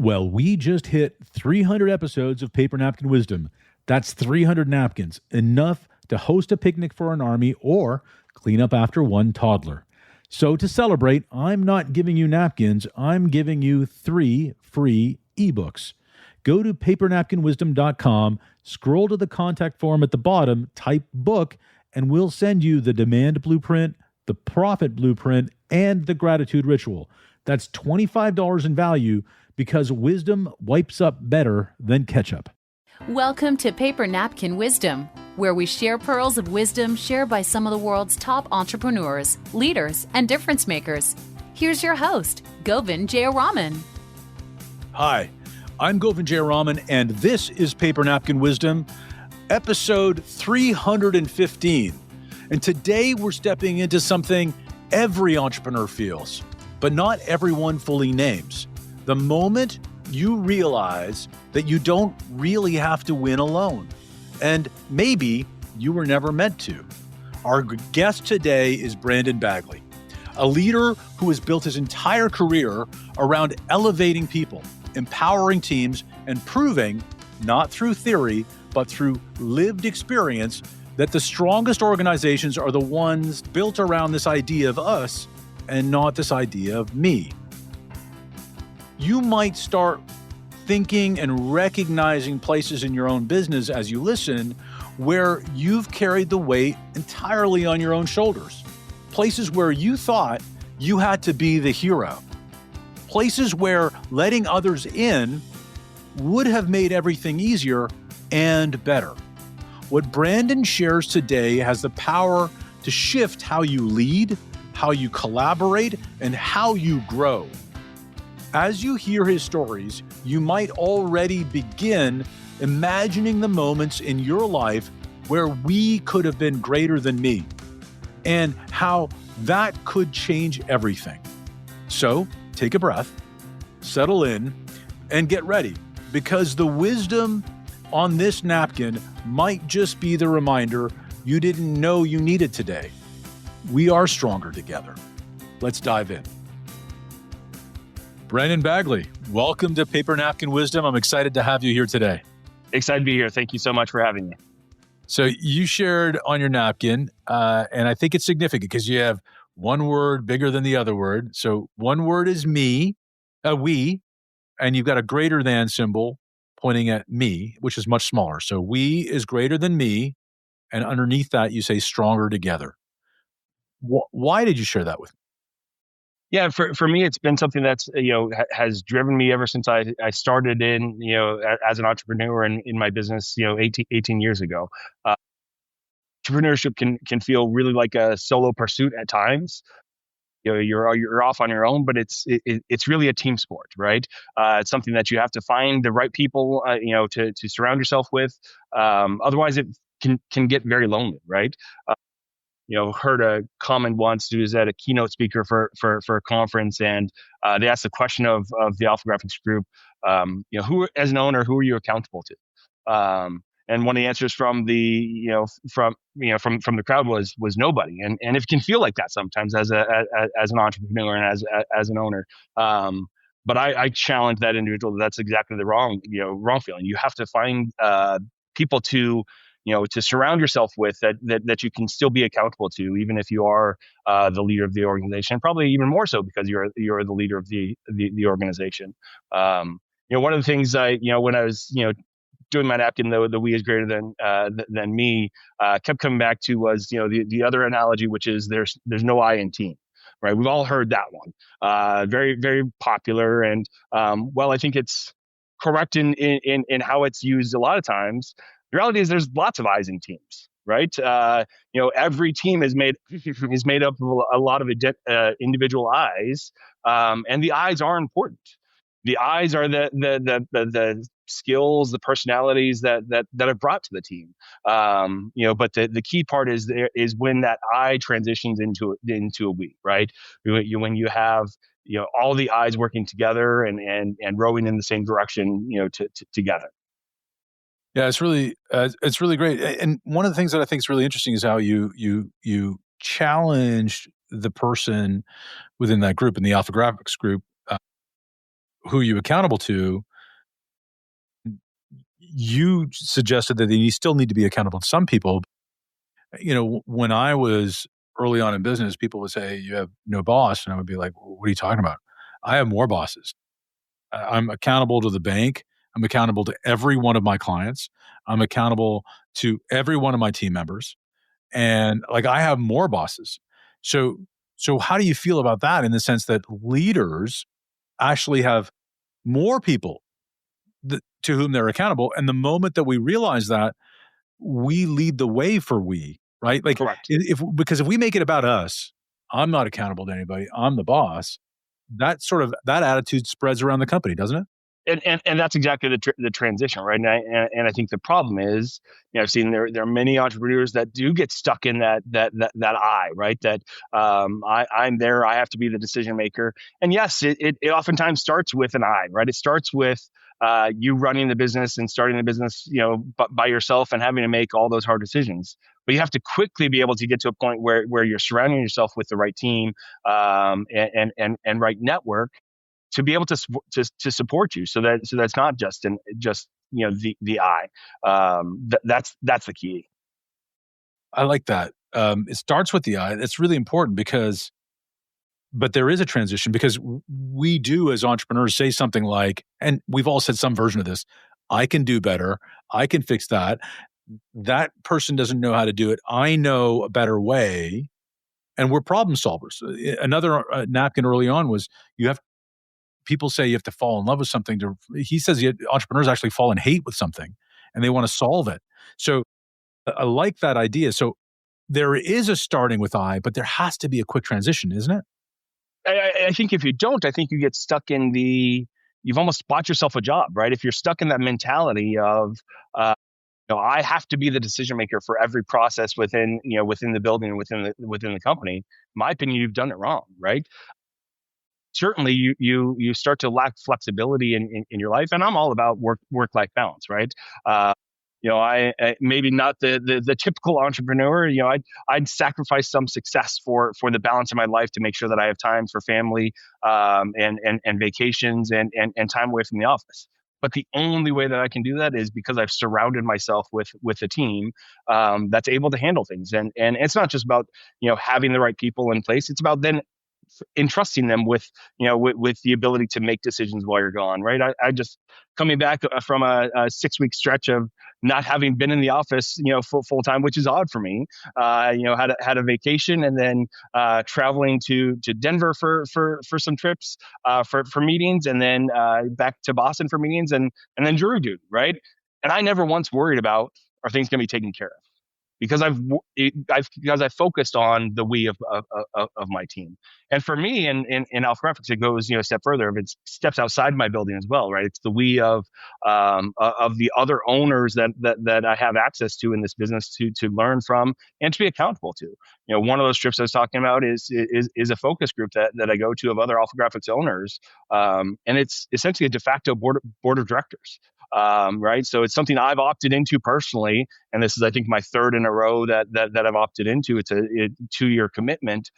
Well, we just hit 300 episodes of Paper Napkin Wisdom. That's 300 napkins, enough to host a picnic for an army or clean up after one toddler. So to celebrate, I'm not giving you napkins, I'm giving you 3 free ebooks. Go to papernapkinwisdom.com, scroll to the contact form at the bottom, type book, and we'll send you the demand blueprint, the profit blueprint, and the gratitude ritual. That's $25 in value because wisdom wipes up better than ketchup. Welcome to Paper Napkin Wisdom, where we share pearls of wisdom shared by some of the world's top entrepreneurs, leaders, and difference makers. Here's your host, Govind Jayaraman. Hi, I'm Govind Jayaraman, and this is Paper Napkin Wisdom, episode 315. And today we're stepping into something every entrepreneur feels, but not everyone fully names. The moment you realize that you don't really have to win alone, and maybe you were never meant to. Our guest today is Brandon Bagley, a leader who has built his entire career around elevating people, empowering teams, and proving, not through theory, but through lived experience, that the strongest organizations are the ones built around this idea of us and not this idea of me. You might start thinking and recognizing places in your own business as you listen where you've carried the weight entirely on your own shoulders. Places where you thought you had to be the hero. Places where letting others in would have made everything easier and better. What Brandon shares today has the power to shift how you lead, how you collaborate, and how you grow. As you hear his stories, you might already begin imagining the moments in your life where we could have been greater than me and how that could change everything. So take a breath, settle in, and get ready, because the wisdom on this napkin might just be the reminder you didn't know you needed today. We are stronger together. Let's dive in. Brandon Bagley, welcome to Paper Napkin Wisdom. I'm excited to have you here today. Excited to be here. Thank you so much for having me. So you shared on your napkin, and I think it's significant because you have one word bigger than the other word. So one word is me, we, and you've got a greater than symbol pointing at me, which is much smaller. So we is greater than me, and underneath that you say stronger together. Why did you share that with me? Yeah, for me, it's been something that's, has driven me ever since I started in, as an entrepreneur in my business, 18 years ago. Entrepreneurship can feel really like a solo pursuit at times. You're off on your own, but it's really a team sport, right? It's something that you have to find the right people, to surround yourself with. Otherwise, it can get very lonely, right? Heard a comment once who was at a keynote speaker for a conference, and they asked the question of the AlphaGraphics group, who, as an owner, who are you accountable to? And one of the answers from the from the crowd was nobody, and it can feel like that sometimes as an entrepreneur and as an owner. But I challenge that individual. That's exactly the wrong feeling. You have to find people to surround yourself with that you can still be accountable to, even if you are the leader of the organization, probably even more so because you're the leader of the organization. One of the things when I was, doing my napkin, the we is greater than me, kept coming back to was, the other analogy, which is there's no I in team, right? We've all heard that one, very, very popular. And I think it's correct in how it's used a lot of times. The reality is there's lots of eyes in teams, right? Every team is made up of a lot of individual eyes, and the eyes are important. The eyes are the skills, the personalities that are brought to the team. But the key part is when that I transitions into a we, right? When you have all the eyes working together and rowing in the same direction, together. Yeah, it's really great. And one of the things that I think is really interesting is how you challenged the person within that group, in the AlphaGraphics group, who you accountable to, you suggested that you still need to be accountable to some people. When I was early on in business, people would say, you have no boss. And I would be like, what are you talking about? I have more bosses. I'm accountable to the bank. I'm accountable to every one of my clients. I'm accountable to every one of my team members. And like, I have more bosses. So how do you feel about that, in the sense that leaders actually have more people to whom they're accountable? And the moment that we realize that, we lead the way for right? Like, Correct. Because if we make it about us, I'm not accountable to anybody, I'm the boss, that attitude spreads around the company, doesn't it? And that's exactly the transition, right? And I think the problem is, I've seen there are many entrepreneurs that do get stuck in that I, right? That I'm there, I have to be the decision maker. And yes, it oftentimes starts with an I, right? It starts with you running the business and starting the business, by yourself, and having to make all those hard decisions. But you have to quickly be able to get to a point where you're surrounding yourself with the right team, and right network, to be able to support you, so that's not just the I. That's the key. I like that. It starts with the I. That's really important, but there is a transition, because we do, as entrepreneurs, say something like, and we've all said some version of this: I can do better, I can fix that. That person doesn't know how to do it, I know a better way. And we're problem solvers. Another napkin early on was, people say you have to fall in love with something he says entrepreneurs actually fall in hate with something, and they want to solve it. So I like that idea. So there is a starting with I, but there has to be a quick transition, isn't it? I think if you don't, I think you get stuck in you've almost bought yourself a job, right? If you're stuck in that mentality of, I have to be the decision maker for every process within the building, within the company, in my opinion, you've done it wrong, right? Certainly you start to lack flexibility in your life. And I'm all about work-life balance, right? I maybe not the typical entrepreneur. I'd sacrifice some success for the balance of my life, to make sure that I have time for family, and vacations, and time away from the office. But the only way that I can do that is because I've surrounded myself with a team that's able to handle things. And it's not just about having the right people in place. It's about then entrusting them with the ability to make decisions while you're gone, right? I just coming back from a 6-week stretch of not having been in the office full time, which is odd for me. Had a vacation, and then traveling to Denver for some trips, for meetings, and then back to Boston for meetings, and then jury duty, right? And I never once worried about, are things going to be taken care of, because I've focused on the we of my team. And for me, in AlphaGraphics, it goes a step further. It steps outside my building as well, right? It's the we of the other owners that I have access to in this business to learn from and to be accountable to. One of those trips I was talking about is a focus group that I go to of other AlphaGraphics owners, and it's essentially a de facto board of directors. Right. So it's something I've opted into personally. And this is, I think, my third in a row that I've opted into. It's a 2-year commitment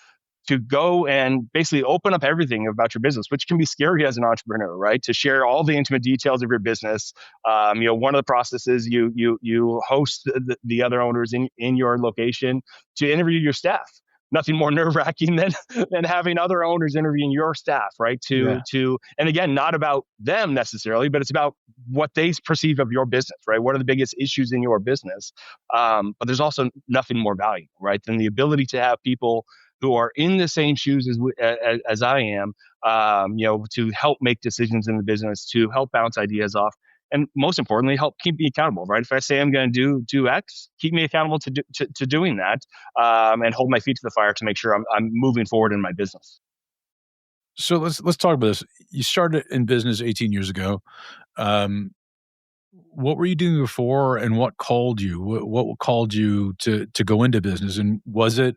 to go and basically open up everything about your business, which can be scary as an entrepreneur, right? To share all the intimate details of your business. One of the processes, you host the other owners in your location to interview your staff. Nothing more nerve-wracking than having other owners interviewing your staff, right? And again, not about them necessarily, but it's about what they perceive of your business, right? What are the biggest issues in your business? But there's also nothing more valuable, right, than the ability to have people who are in the same shoes as I am, to help make decisions in the business, to help bounce ideas off. And most importantly, help keep me accountable, right? If I say I'm going to do X, keep me accountable to doing that, and hold my feet to the fire to make sure I'm moving forward in my business. So let's talk about this. You started in business 18 years ago. What were you doing before, and what called you? What called you to go into business? And was it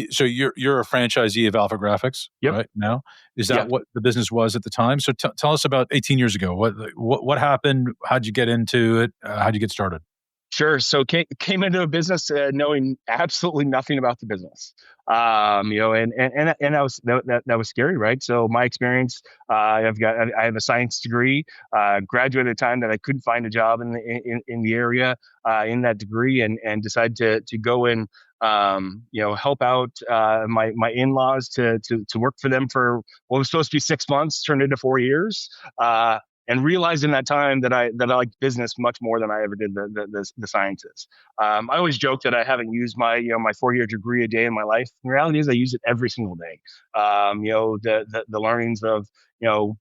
so you're a franchisee of AlphaGraphics, yep, right now? Is that what the business was at the time? So tell us about 18 years ago. What happened? How'd you get into it? How'd you get started? Sure. So came into a business knowing absolutely nothing about the business. And that was scary, right? So my experience, I have a science degree. Graduated at a time that I couldn't find a job in the area in that degree, and decided to go and help out my in-laws to work for them for what was supposed to be 6 months, turned into 4 years. And realized in that time that I liked business much more than I ever did the sciences. I always joke that I haven't used my 4-year degree a day in my life. The reality is I use it every single day. The learnings of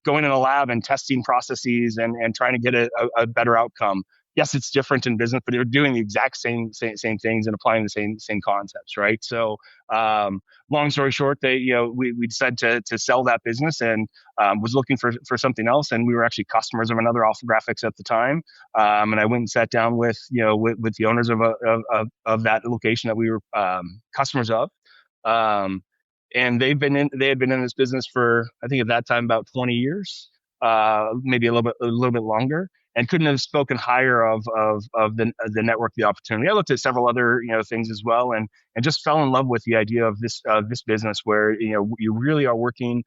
going in a lab and testing processes and trying to get a better outcome. Yes, it's different in business, but they're doing the exact same things and applying the same concepts, right? So, long story short, we decided to sell that business, and was looking for something else, and we were actually customers of another AlphaGraphics at the time, and I went and sat down with the owners of that location that we were customers of, and they had been in this business for, I think at that time, about 20 years, maybe a little bit longer. And couldn't have spoken higher of the network, the opportunity. I looked at several other things as well, and just fell in love with the idea of this business where you really are working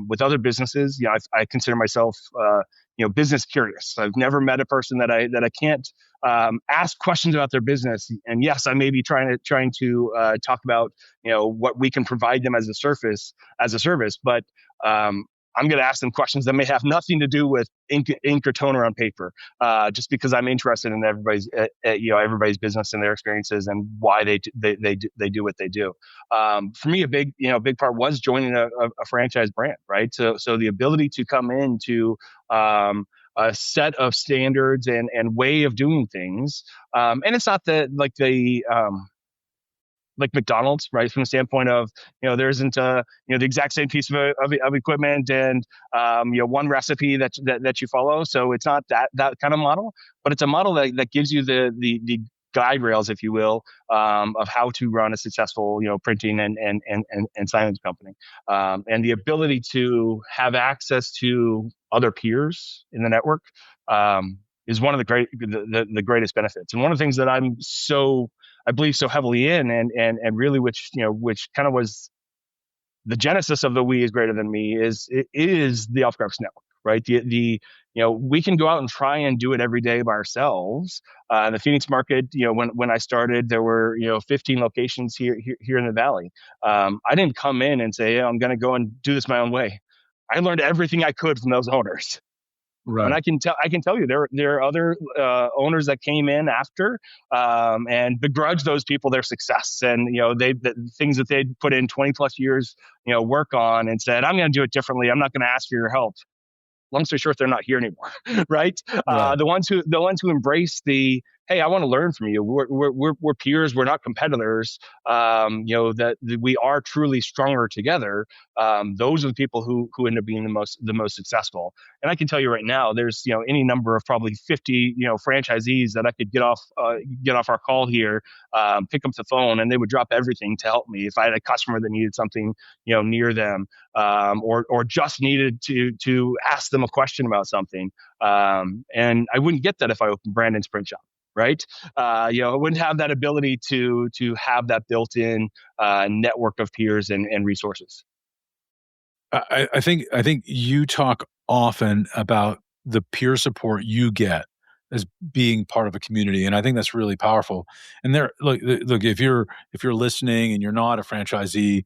with other businesses. I consider myself business curious. I've never met a person that I can't ask questions about their business. And yes, I may be trying to talk about what we can provide them as a service, but I'm going to ask them questions that may have nothing to do with ink or toner on paper, just because I'm interested in everybody's business and their experiences and why they do what they do. For me, a big part was joining a franchise brand, right? So the ability to come into a set of standards and way of doing things, and it's not like McDonald's, right? From the standpoint of, there isn't the exact same piece of equipment and, one recipe that you follow. So it's not that kind of model, but it's a model that gives you the guide rails, if you will, of how to run a successful, printing and signage company. And the ability to have access to other peers in the network, is one of the greatest benefits. And one of the things that I believe so heavily in, and really, which kind of was the genesis of the "we is greater than me" is the AlphaGraphics network, right? We can go out and try and do it every day by ourselves. In the Phoenix market, when I started, there were 15 locations here in the Valley. I didn't come in and say, I'm going to go and do this my own way. I learned everything I could from those owners. Right. And I can tell you there are other owners that came in after and begrudged those people their success, and the things that they'd put in 20 plus years work on, and said, I'm going to do it differently. I'm not going to ask for your help. Long story short, they're not here anymore, right? The ones who embrace the, hey, I want to learn from you. We're peers. We're not competitors. That we are truly stronger together. Those are the people who end up being the most successful. And I can tell you right now, there's any number of probably 50 franchisees that I could get off our call here, pick up the phone, and they would drop everything to help me if I had a customer that needed something near them, or just needed to ask them a question about something. And I wouldn't get that if I opened Brandon's print shop. Right. I wouldn't have that ability to have that built-in network of peers and resources. I think you talk often about the peer support you get as being part of a community, and I think that's really powerful. And look, if you're listening and you're not a franchisee,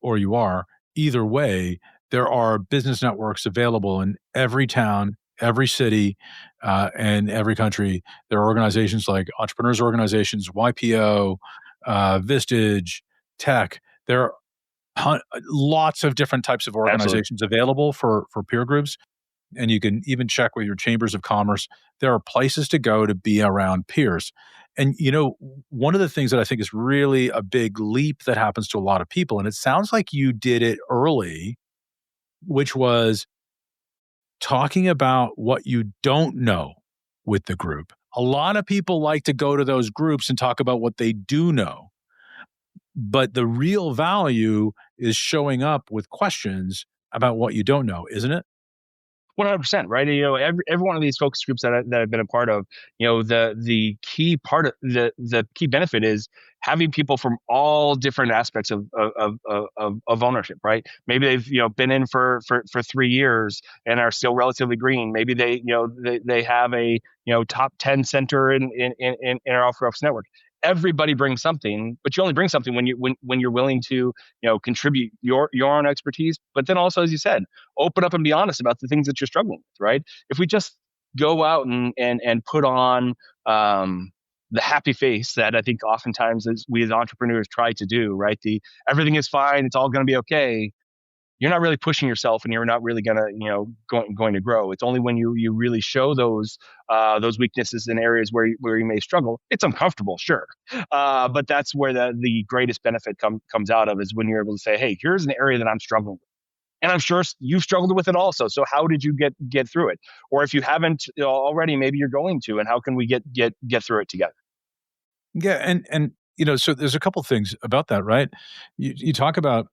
or you are, either way, there are business networks available in every town, every city, and every country. There are organizations like entrepreneurs organizations, YPO, Vistage, Tech. There are lots of different types of organizations available for peer groups. And you can even check with your chambers of commerce. There are places to go to be around peers. And, one of the things that I think is really a big leap that happens to a lot of people, and it sounds like you did it early, which was talking about what you don't know with the group. A lot of people like to go to those groups and talk about what they do know. But the real value is showing up with questions about what you don't know, isn't it? 100%, right? Every one of these focus groups that I've been a part of, the key part of the key benefit is having people from all different aspects of ownership, right? Maybe they've been in for 3 years and are still relatively green. Maybe they have a top 10 center in our AlphaGraphics network. Everybody brings something, but you only bring something when you're willing to contribute your own expertise. But then also, as you said, open up and be honest about the things that you're struggling with, right? If we just go out and put on the happy face that I think oftentimes we as entrepreneurs try to do, right? Everything is fine, it's all going to be okay. You're not really pushing yourself, and you're not really gonna going to grow. It's only when you really show those weaknesses in areas where you may struggle. It's uncomfortable, sure, but that's where the greatest benefit comes out of, is when you're able to say, hey, here's an area that I'm struggling with. And I'm sure you've struggled with it also. So how did you get through it? Or if you haven't already, maybe you're going to, and how can we get through it together? Yeah, and so there's a couple things about that, right? You talk about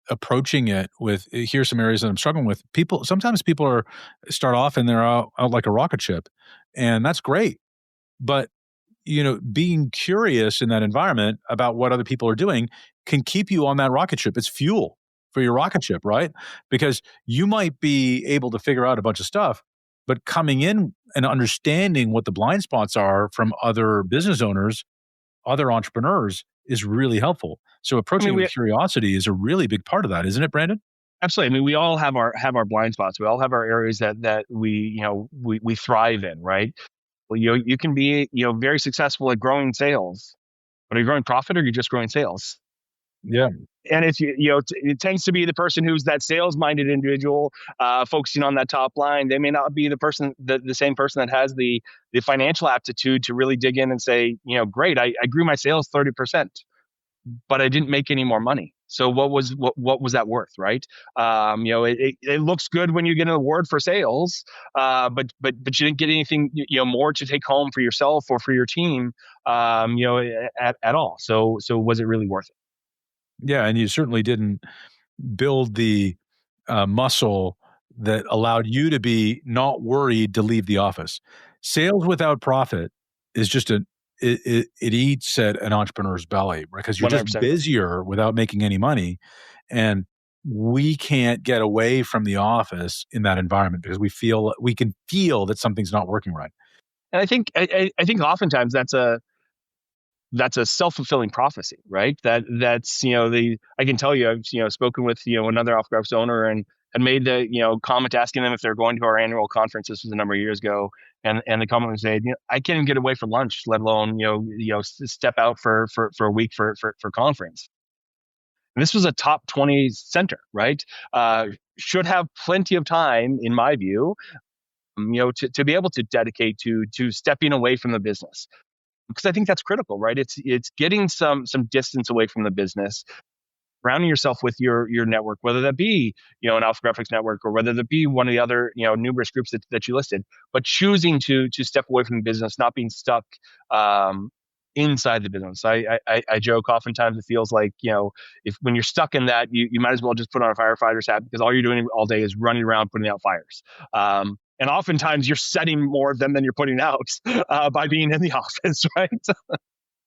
approaching it with, here's some areas that I'm struggling with. Sometimes people start off and they're out like a rocket ship, and that's great. But being curious in that environment about what other people are doing can keep you on that rocket ship. It's fuel for your rocket ship, right? Because you might be able to figure out a bunch of stuff, but coming in and understanding what the blind spots are from other business owners, other entrepreneurs, is really helpful. So approaching with curiosity is a really big part of that, isn't it, Brandon? Absolutely. I mean, we all have our blind spots. We all have our areas that we thrive in, right? Well, you can be very successful at growing sales, but are you growing profit, or are you just growing sales? Yeah. And if it tends to be the person who's that sales-minded individual, focusing on that top line. They may not be the same person that has the financial aptitude to really dig in and say, great, I grew my sales 30%, but I didn't make any more money. So what was that worth, right? It looks good when you get an award for sales, but you didn't get anything more to take home for yourself or for your team, at all. So was it really worth it? Yeah, and you certainly didn't build the muscle that allowed you to be not worried to leave the office. Sales without profit is just it eats at an entrepreneur's belly, because you're 100%. just busier without making any money. And we can't get away from the office in that environment because we can feel that something's not working right. And I think oftentimes that's a self-fulfilling prophecy, right? That's I can tell you, I've spoken with another AlphaGraphics owner and made the comment asking them if they're going to our annual conference. This was a number of years ago, and the comment was saying, I can't even get away for lunch, let alone step out for a week for conference. And this was a top 20 center, right? Should have plenty of time, in my view, to be able to dedicate to stepping away from the business. Because I think that's critical, right? It's getting some distance away from the business, surrounding yourself with your network, whether that be an AlphaGraphics network, or whether that be one of the other numerous groups that you listed, but choosing to step away from the business, not being stuck inside the business. I joke oftentimes it feels like if when you're stuck in that, you might as well just put on a firefighter's hat, because all you're doing all day is running around putting out fires. And oftentimes you're setting more of them than you're putting out by being in the office, right?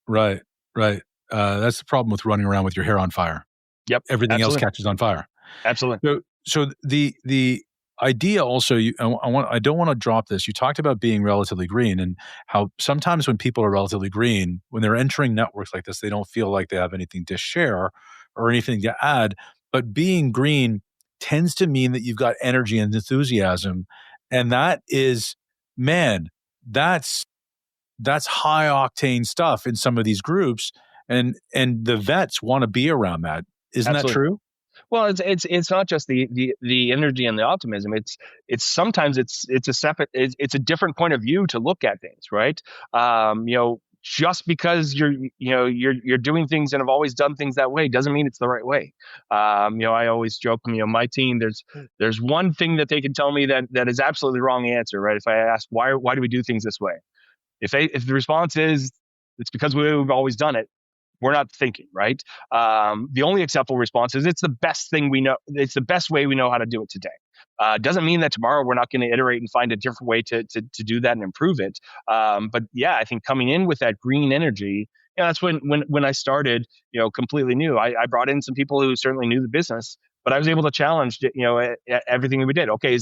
Right. That's the problem with running around with your hair on fire. Yep. Everything else catches on fire. Absolutely. So the idea also, I don't want to drop this. You talked about being relatively green, and how sometimes when people are relatively green, when they're entering networks like this, they don't feel like they have anything to share or anything to add. But being green tends to mean that you've got energy and enthusiasm. And that is, man, that's high octane stuff in some of these groups, and the vets want to be around that. Isn't Absolutely. that true? Well, it's not just the energy and the optimism. It's sometimes it's a separate, it's a different point of view to look at things, right? Just because you're doing things and have always done things that way doesn't mean it's the right way. I always joke, my team, there's one thing that they can tell me that is absolutely the wrong answer, right? If I ask why do we do things this way, if the response is it's because we've always done it, we're not thinking, right? The only acceptable response is it's the best thing we know. It's the best way we know how to do it today. Doesn't mean that tomorrow we're not going to iterate and find a different way to do that and improve it. But yeah, I think coming in with that green energy, that's when I started, completely new. I brought in some people who certainly knew the business, but I was able to challenge, everything we did. Okay,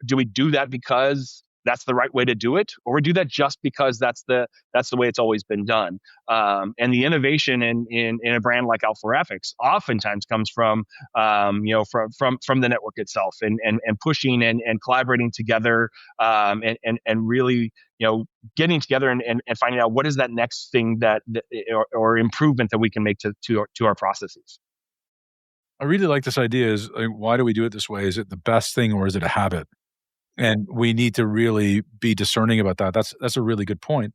do we do that because that's the right way to do it, or we do that just because that's the way it's always been done? And the innovation in a brand like AlphaGraphics oftentimes comes from from the network itself, and pushing and collaborating together, and really getting together and finding out what is that next thing or improvement that we can make to our processes. I really like this idea. Is like, why do we do it this way? Is it the best thing, or is it a habit? And we need to really be discerning about that. That's a really good point.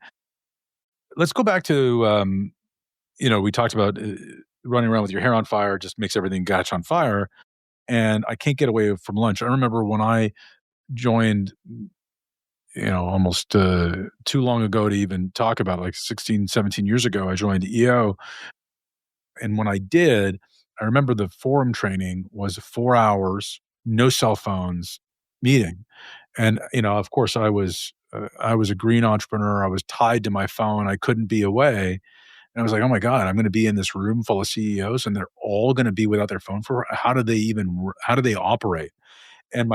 Let's go back to, we talked about running around with your hair on fire just makes everything catch on fire. And I can't get away from lunch. I remember when I joined, almost too long ago to even talk about, like 16, 17 years ago, I joined EO. And when I did, I remember the forum training was 4 hours, no cell phones, meeting. And, of course, I was a green entrepreneur. I was tied to my phone. I couldn't be away. And I was like, oh my God, I'm going to be in this room full of CEOs and they're all going to be without their phone how do they operate? And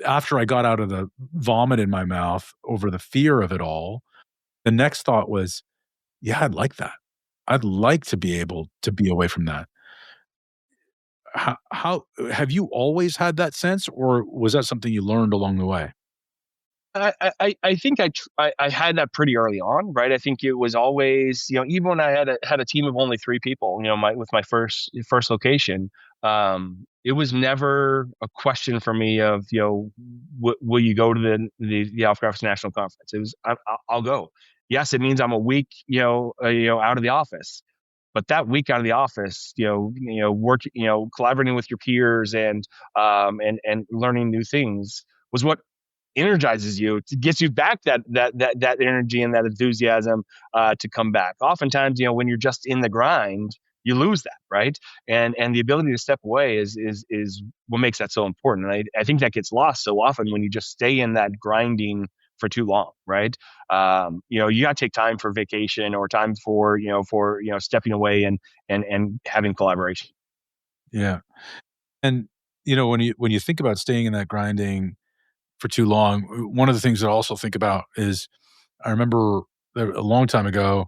after I got out of the vomit in my mouth over the fear of it all, the next thought was, yeah, I'd like that. I'd like to be able to be away from that. How have you always had that sense, or was that something you learned along the way? I think I had that pretty early on, right? I think it was always, even when I had a team of only 3 people, with my first location, it was never a question for me of, will you go to the AlphaGraphics National Conference? It was, I'll go. Yes, it means I'm a week, out of the office. But that week out of the office, work, collaborating with your peers and learning new things was what energizes you. It gets you back that energy and that enthusiasm to come back. Oftentimes, when you're just in the grind, you lose that, right? And the ability to step away is what makes that so important. And I think that gets lost so often when you just stay in that grinding for too long, right? You got to take time for vacation or time for stepping away and having collaboration. Yeah. And when you think about staying in that grinding for too long, one of the things that I also think about is, I remember a long time ago,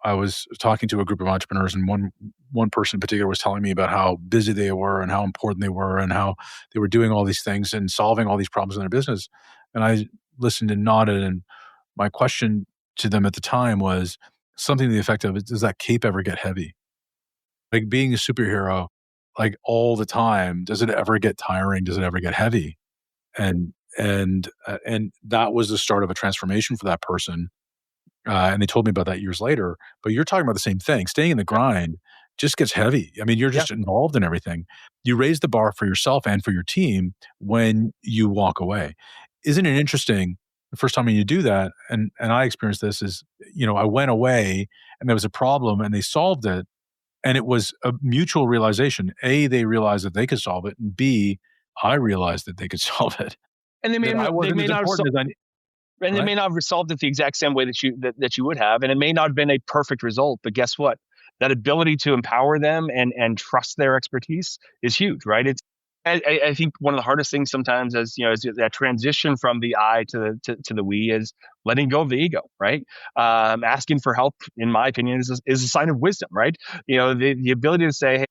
I was talking to a group of entrepreneurs, and one person in particular was telling me about how busy they were and how important they were and how they were doing all these things and solving all these problems in their business. And I listened and nodded, and my question to them at the time was something to the effect of, does that cape ever get heavy? Like being a superhero, like all the time, does it ever get tiring? Does it ever get heavy? And that was the start of a transformation for that person. And they told me about that years later. But you're talking about the same thing. Staying in the grind just gets heavy. I mean, you're just involved in everything. You raise the bar for yourself and for your team when you walk away. Isn't it interesting? The first time when you do that, and I experienced this, is, I went away and there was a problem and they solved it. And it was a mutual realization. A, they realized that they could solve it. And B, I realized that they could solve it. And they may not have solved it the exact same way that you would have, and it may not have been a perfect result. But guess what? That ability to empower them and trust their expertise is huge, right? I think one of the hardest things sometimes, is that transition from the I to the we, is letting go of the ego, right? Asking for help, in my opinion, is a sign of wisdom, right? The ability to say, hey,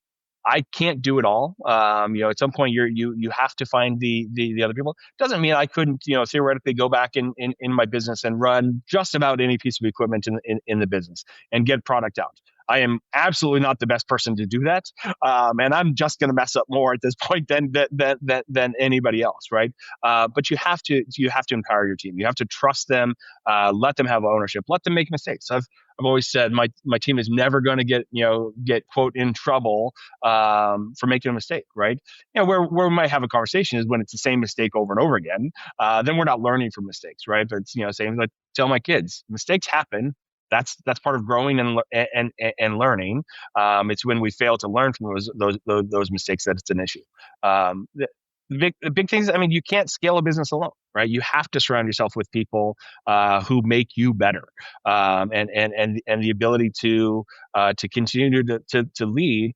I can't do it all. At some point you have to find the other people. Doesn't mean I couldn't, theoretically go back in my business and run just about any piece of equipment in the business and get product out. I am absolutely not the best person to do that, and I'm just going to mess up more at this point than anybody else, right? But you have to empower your team. You have to trust them, let them have ownership, let them make mistakes. I've always said my team is never going to get quote in trouble for making a mistake, right? Where we might have a conversation is when it's the same mistake over and over again. Then we're not learning from mistakes, right? But same like tell my kids, mistakes happen. That's part of growing and learning. It's when we fail to learn from those mistakes that it's an issue. the big things. I mean, you can't scale a business alone, right? You have to surround yourself with people who make you better, and the ability to continue to lead.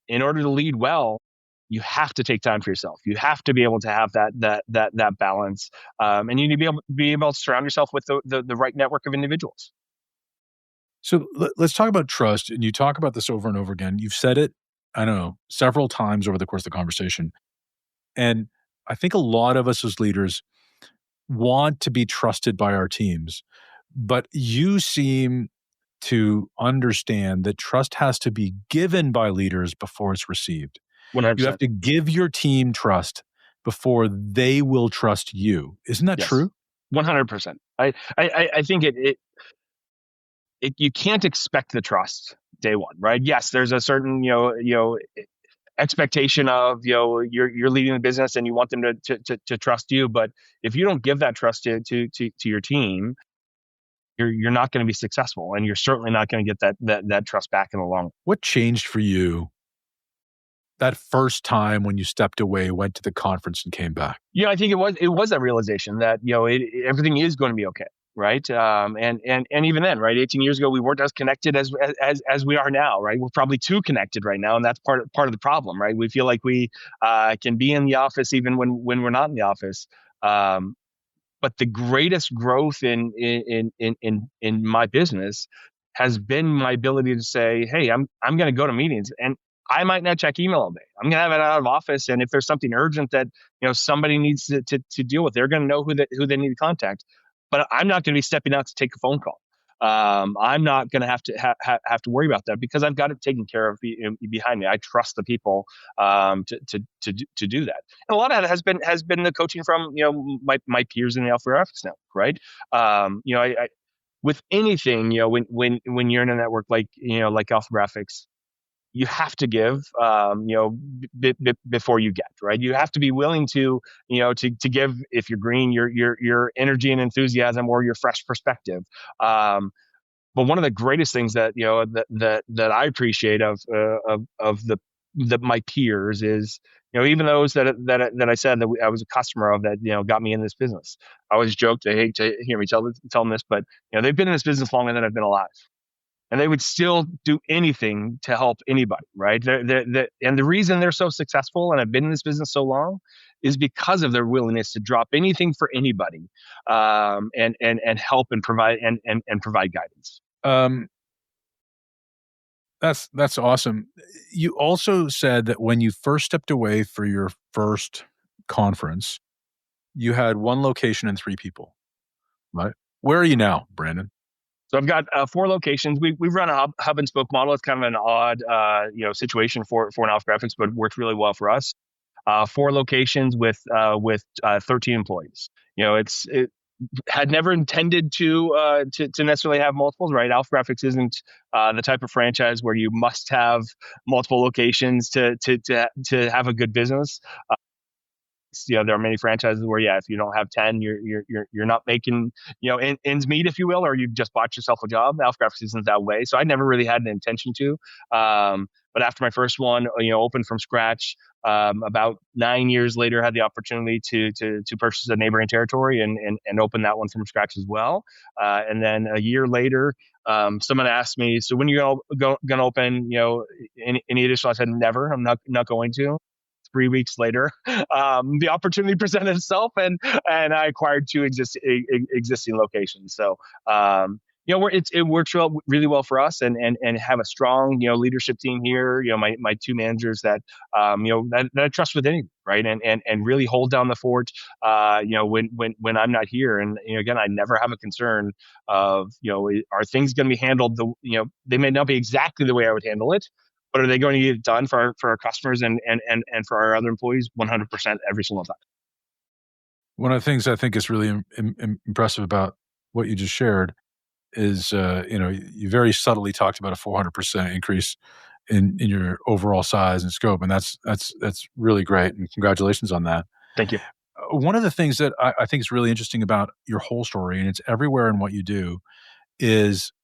In order to lead well, you have to take time for yourself. You have to be able to have that balance, and you need to be able to surround yourself with the right network of individuals. So let's talk about trust. And you talk about this over and over again. You've said it, I don't know, several times over the course of the conversation. And I think a lot of us as leaders want to be trusted by our teams, but you seem to understand that trust has to be given by leaders before it's received. One hundred You have percent. to give your team trust before they will trust you. Isn't that Yes. true? 100%. I think you can't expect the trust day one, right? Yes, there's a certain expectation of you're leading the business and you want them to trust you, but if you don't give that trust to your team, you're not going to be successful, and you're certainly not going to get that trust back in the long run. What changed for you that first time when you stepped away, went to the conference and came back? I think it was that realization that everything is going to be okay, right? And even then, right, 18 years ago, we weren't as connected as we are now, right? We're probably too connected right now, and that's part of the problem, right? We feel like we can be in the office even when we're not in the office. But the greatest growth in my business has been my ability to say, hey, I'm going to go to meetings, and I might not check email all day. I'm going to have it out of office, and if there's something urgent that somebody needs to deal with, they're going to know who they need to contact. But I'm not going to be stepping out to take a phone call. I'm not going to have to worry about that because I've got it taken care of behind me. I trust the people to do that. And a lot of that has been the coaching from my peers in the AlphaGraphics network, right? I with anything, when you're in a network like AlphaGraphics, you have to give, before you get, right. You have to be willing to give, if you're green, your energy and enthusiasm or your fresh perspective. But one of the greatest things that that I appreciate of my peers is even those that I said that I was a customer of, that got me in this business. I always joked, they hate to hear me tell them this, but they've been in this business longer than I've been alive. And they would still do anything to help anybody, right? And the reason they're so successful and have been in this business so long is because of their willingness to drop anything for anybody, and help and provide and provide guidance. That's awesome. You also said that when you first stepped away for your first conference, you had one location and 3 people, right? Where are you now, Brandon? So I've got 4 locations. We run a hub and spoke model. It's kind of an odd situation for an AlphaGraphics, but worked really well for us. 4 locations with 13 employees. It had never intended to necessarily have multiples, right? AlphaGraphics isn't the type of franchise where you must have multiple locations to have a good business. There are many franchises where, if you don't have 10, you're not making, ends meet, if you will, or you've just bought yourself a job. AlphaGraphics isn't that way. So I never really had an intention to. But after my first one, opened from scratch, about 9 years later, had the opportunity to purchase a neighboring territory and open that one from scratch as well. And then a year later, someone asked me, so when you going to open, any additional? I said, never. I'm not going to. 3 weeks later, the opportunity presented itself, and I acquired 2 existing locations. So, it works really well for us, and have a strong, leadership team here. My 2 managers that I trust with anything, right, and really hold down the fort. When I'm not here, and again, I never have a concern of are things going to be handled they may not be exactly the way I would handle it, but are they going to get it done for our customers and for our other employees? 100% every single time. One of the things I think is really impressive about what you just shared is, you very subtly talked about a 400% increase in your overall size and scope, and that's really great, and congratulations on that. Thank you. One of the things that I think is really interesting about your whole story, and it's everywhere in what you do, is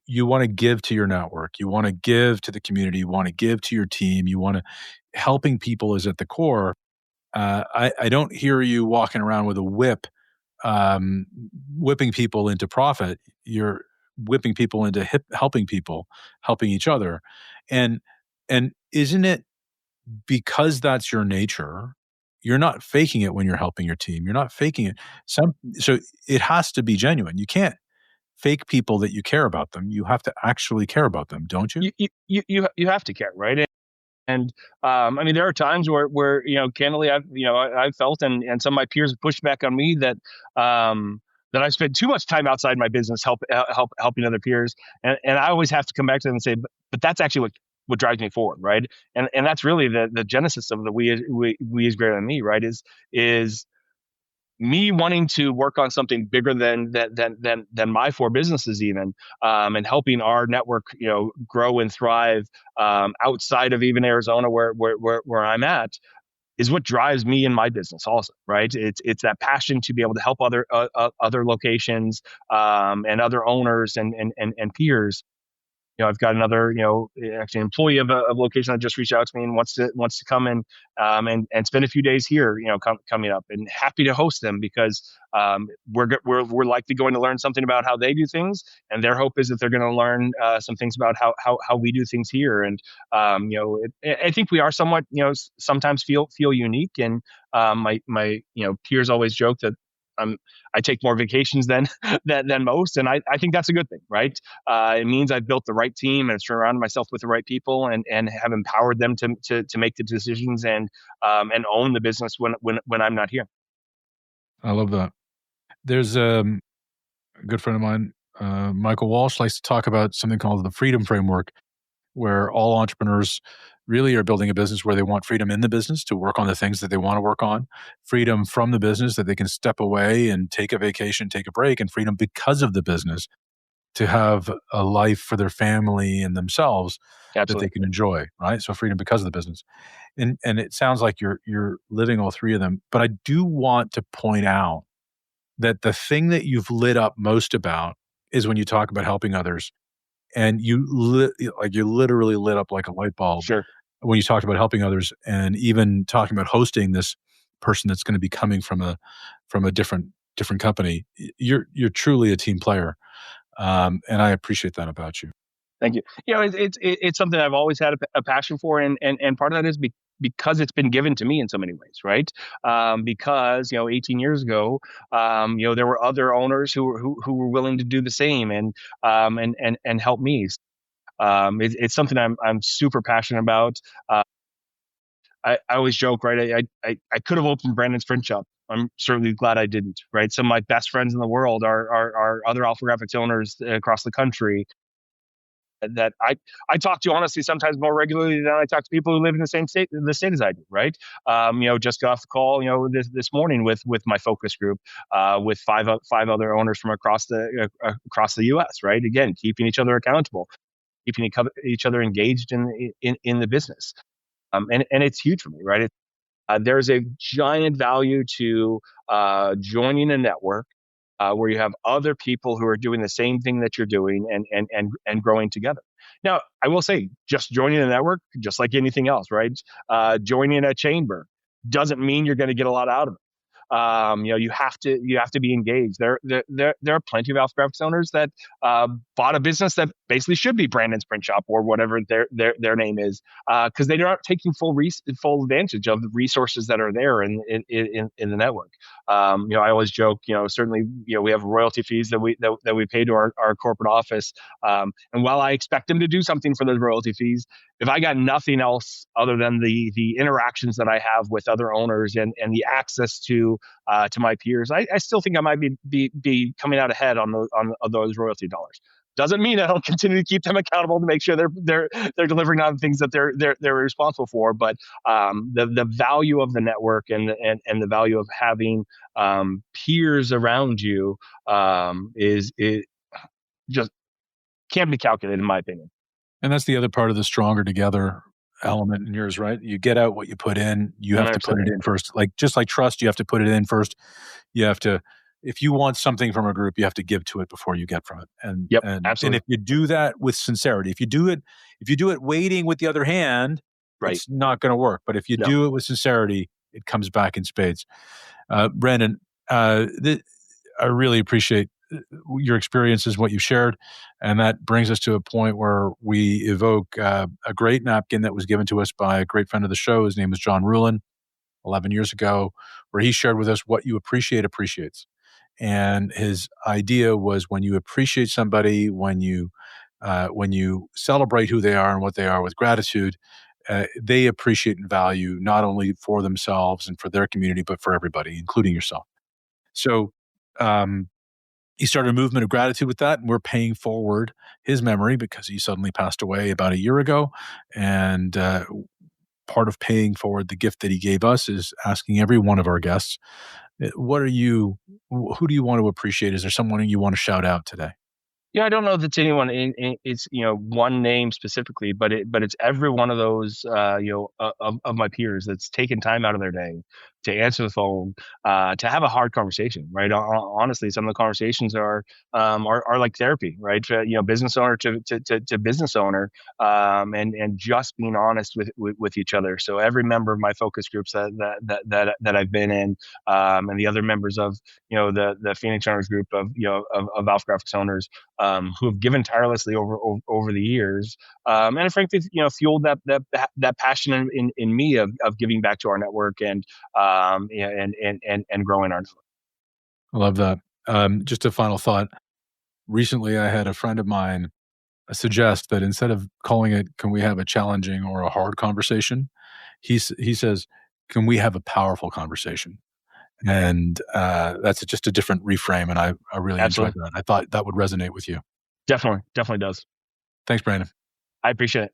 you want to give to your network. You want to give to the community. You want to give to your team. You want to helping people is at the core. I don't hear you walking around with a whip, um, whipping people into profit. You're whipping people into helping people, helping each other. And isn't it because that's your nature? You're not faking it when you're helping your team. You're not faking it. So it has to be genuine. You can't fake people that you care about them. You have to actually care about them, don't you? You have to care, right? And I mean, there are times where candidly, I've felt, and some of my peers have pushed back on me that I spend too much time outside my business helping other peers, and I always have to come back to them and say, but that's actually what drives me forward, right? And that's really the genesis of the we is greater than me, right? Is me wanting to work on something bigger than my four businesses even, and helping our network grow and thrive outside of even Arizona where I'm at, is what drives me in my business also, right? It's that passion to be able to help other locations, and other owners and peers. I've got another, actually an employee of a location that just reached out to me and wants to come in, and spend a few days here, coming up, and happy to host them because we're likely going to learn something about how they do things, and their hope is that they're going to learn some things about how we do things here. And I think we are somewhat, sometimes feel unique, and my peers always joke that I take more vacations than most, and I think that's a good thing, right? It means I've built the right team and surrounded myself with the right people, and have empowered them to make the decisions and own the business when I'm not here. I love that. There's a good friend of mine, Michael Walsh, likes to talk about something called the freedom framework, where all entrepreneurs really are building a business where they want freedom in the business to work on the things that they want to work on, freedom from the business that they can step away and take a vacation, take a break, and freedom because of the business to have a life for their family and themselves. Absolutely. That they can enjoy, right? So freedom because of the business. And it sounds like you're living all three of them. But I do want to point out that the thing that you've lit up most about is when you talk about helping others. And you literally lit up like a light bulb. Sure. When you talked about helping others, and even talking about hosting this person that's going to be coming from a different company. You're truly a team player, and I appreciate that about you. Thank you. It's something I've always had a passion for, and part of that is because it's been given to me in so many ways, right? Because 18 years ago, there were other owners who were willing to do the same and help me. It's something I'm super passionate about. I always joke, right? I could have opened Brandon's print shop. I'm certainly glad I didn't, right? Some of my best friends in the world are other AlphaGraphics owners across the country that I talk to, honestly, sometimes more regularly than I talk to people who live in the same state as I do, right? Just got off the call, this morning with my focus group, with five other owners from across the U.S., right? Again, keeping each other accountable, keeping each other engaged in the business, and it's huge for me, right? There's a giant value to joining a network where you have other people who are doing the same thing that you're doing and growing together. Now, I will say, just joining a network, just like anything else, right? Joining a chamber doesn't mean you're going to get a lot out of it. You have to be engaged. There are plenty of AlphaGraphics owners that bought a business that basically should be Brandon's Print Shop or whatever their name is, because they aren't taking full advantage of the resources that are there in the network. I always joke, certainly, we have royalty fees that we pay to our corporate office, and while I expect them to do something for those royalty fees, if I got nothing else other than the interactions that I have with other owners and the access to my peers, I still think I might be coming out ahead on those royalty dollars. Doesn't mean I don't continue to keep them accountable to make sure they're delivering on things that they're responsible for. But the value of the network and the value of having peers around you is just can't be calculated, in my opinion. And that's the other part of the stronger together element in yours, right? You get out what you put in. You have 100%. To put it in first. Just like trust, you have to put it in first. You have to if you want something from a group, you have to give to it before you get from it. And Yep, and absolutely. if you do that with sincerity, if you do it waiting with the other hand, Right. it's not going to work. But if you No. do it with sincerity, it comes back in spades. Brandon, I really appreciate your experiences, what you've shared. And that brings us to a point where we evoke a great napkin that was given to us by a great friend of the show. His name is John Rulin, 11 years ago, where he shared with us what you appreciate appreciates. And his idea was when you appreciate somebody, when you celebrate who they are and what they are with gratitude, they appreciate and value not only for themselves and for their community, but for everybody, including yourself. So he started a movement of gratitude with that, and we're paying forward his memory because he suddenly passed away about a year ago. And part of paying forward the gift that he gave us is asking every one of our guests, who do you want to appreciate? Is there someone you want to shout out today? Yeah, I don't know if it's anyone it's one name specifically, but it's every one of those of my peers that's taken time out of their day to answer the phone, to have a hard conversation, right? Honestly, some of the conversations are like therapy, right? Business owner to business owner, and just being honest with each other. So every member of my focus groups that I've been in, and the other members of the Phoenix owners group of AlphaGraphics owners, who have given tirelessly over the years, and frankly, fueled that passion in me of giving back to our network and growing our network. I love that. Just a final thought. Recently, I had a friend of mine suggest that instead of calling it, "Can we have a challenging or a hard conversation?" he says, "Can we have a powerful conversation?" And that's just a different reframe, and I really enjoyed that. I thought that would resonate with you. Definitely does. Thanks, Brandon. I appreciate it.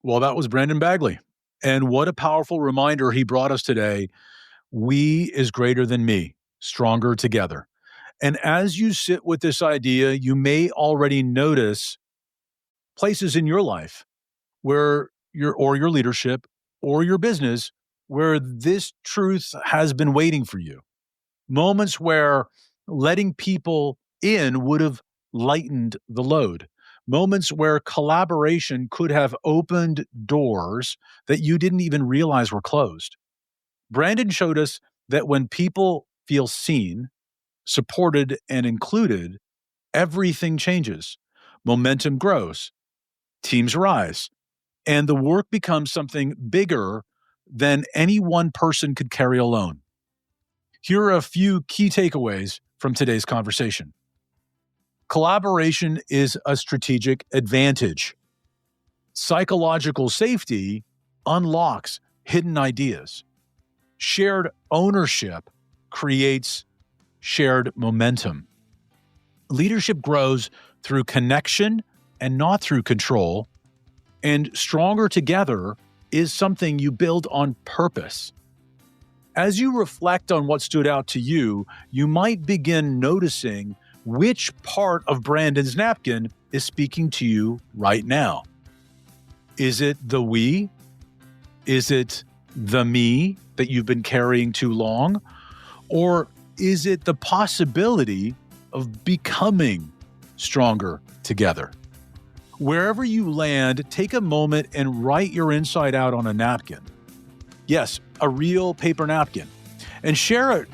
Well, that was Brandon Bagley. And what a powerful reminder he brought us today. We is greater than me, stronger together. And as you sit with this idea, you may already notice places in your life where your leadership or your business where this truth has been waiting for you. Moments where letting people in would have lightened the load. Moments where collaboration could have opened doors that you didn't even realize were closed. Brandon showed us that when people feel seen, supported, and included, everything changes. Momentum grows, teams rise, and the work becomes something bigger than any one person could carry alone. Here are a few key takeaways from today's conversation. Collaboration is a strategic advantage. Psychological safety unlocks hidden ideas. Shared ownership creates shared momentum. Leadership grows through connection and not through control. And stronger together is something you build on purpose. As you reflect on what stood out to you, you might begin noticing which part of Brandon's napkin is speaking to you right now. Is it the we? Is it the me that you've been carrying too long? Or is it the possibility of becoming stronger together? Wherever you land, take a moment and write your inside out on a napkin. Yes, a real paper napkin. And share it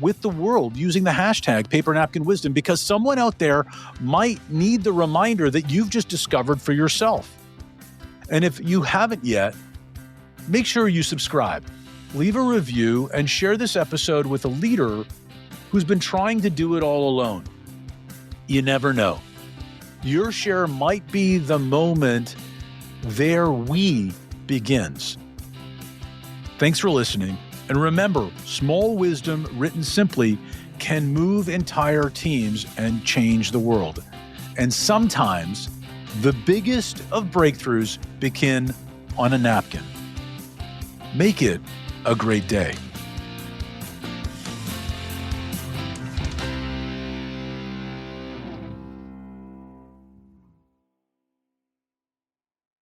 with the world using the hashtag Paper Napkin Wisdom, because someone out there might need the reminder that you've just discovered for yourself. And if you haven't yet, make sure you subscribe, leave a review, and share this episode with a leader who's been trying to do it all alone. You never know. Your share might be the moment their we begins. Thanks for listening. And remember, small wisdom written simply can move entire teams and change the world. And sometimes the biggest of breakthroughs begin on a napkin. Make it a great day.